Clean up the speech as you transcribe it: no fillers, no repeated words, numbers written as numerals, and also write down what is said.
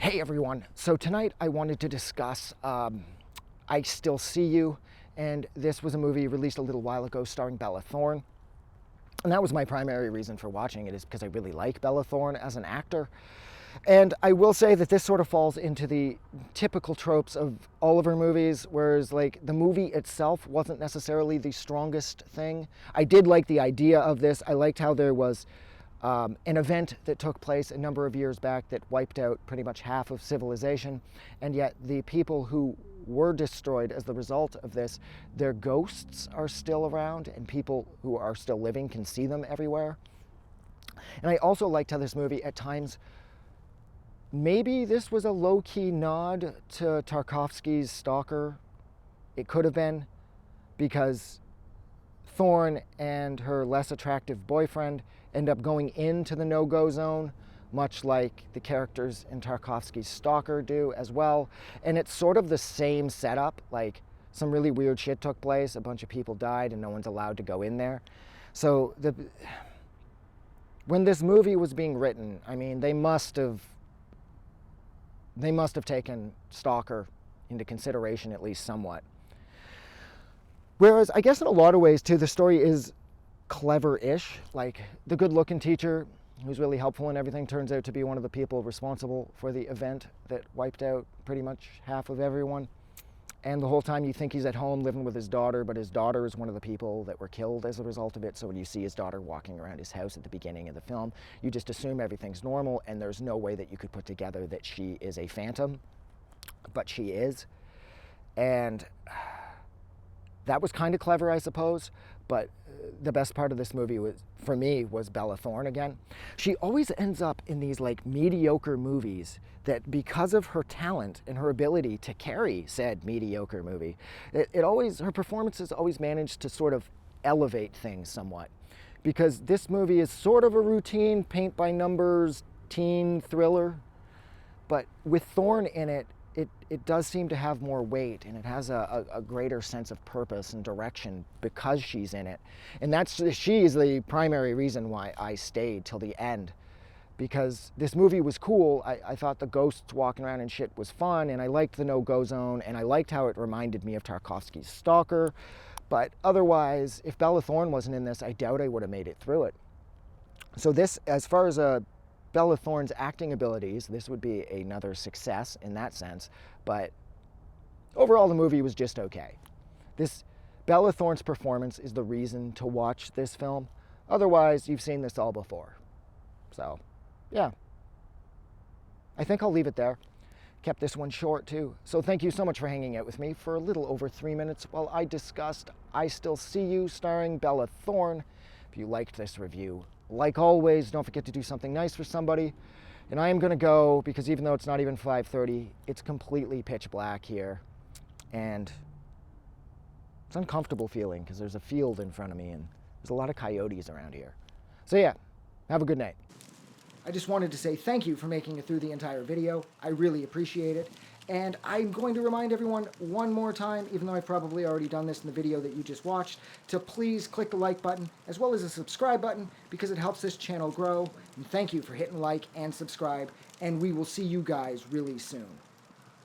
Hey everyone, so tonight I wanted to discuss I Still See You, and this was a movie released a little while ago starring Bella Thorne. And that was my primary reason for watching it, is because I really like Bella Thorne as an actor. And I will say that this sort of falls into the typical tropes of all of her movies, whereas like the movie itself wasn't necessarily the strongest thing. I did like the idea of this. I liked how there was an event that took place a number of years back that wiped out pretty much half of civilization, and yet the people who were destroyed as the result of this, their ghosts are still around, and people who are still living can see them everywhere. And I also liked how this movie at times, maybe this was a low-key nod to Tarkovsky's Stalker. It could have been, because Thorne and her less attractive boyfriend end up going into the no-go zone, much like the characters in Tarkovsky's Stalker do as well. And it's sort of the same setup, like some really weird shit took place, a bunch of people died and no one's allowed to go in there. So when this movie was being written, I mean, they must have taken Stalker into consideration at least somewhat. Whereas I guess in a lot of ways too, the story is clever-ish. Like the good-looking teacher who's really helpful and everything turns out to be one of the people responsible for the event that wiped out pretty much half of everyone. And the whole time you think he's at home living with his daughter, but his daughter is one of the people that were killed as a result of it. So when you see his daughter walking around his house at the beginning of the film, you just assume everything's normal, and there's no way that you could put together that she is a phantom, but she is. And that was kind of clever, I suppose, but the best part of this movie for me, was Bella Thorne again. She always ends up in these like mediocre movies that, because of her talent and her ability to carry said mediocre movie, her performances always manage to sort of elevate things somewhat. Because this movie is sort of a routine paint-by-numbers teen thriller, but with Thorne in it, it does seem to have more weight, and it has a greater sense of purpose and direction because she's in it. And she's the primary reason why I stayed till the end, because this movie was cool. I thought the ghosts walking around and shit was fun, and I liked the no-go zone, and I liked how it reminded me of Tarkovsky's Stalker. But otherwise, if Bella Thorne wasn't in this, I doubt I would have made it through it. So this, as far as Bella Thorne's acting abilities, this would be another success in that sense, but overall the movie was just okay. Bella Thorne's performance is the reason to watch this film. Otherwise, you've seen this all before. So, yeah. I think I'll leave it there. Kept this one short too. So thank you so much for hanging out with me for a little over 3 minutes while I discussed I Still See You, starring Bella Thorne. If you liked this review, like always, don't forget to do something nice for somebody. And I am going to go, because even though it's not even 5:30, it's completely pitch black here. And it's an uncomfortable feeling because there's a field in front of me and there's a lot of coyotes around here. So yeah, have a good night. I just wanted to say thank you for making it through the entire video. I really appreciate it. And I'm going to remind everyone one more time, even though I've probably already done this in the video that you just watched, to please click the like button as well as the subscribe button, because it helps this channel grow. And thank you for hitting like and subscribe, and we will see you guys really soon.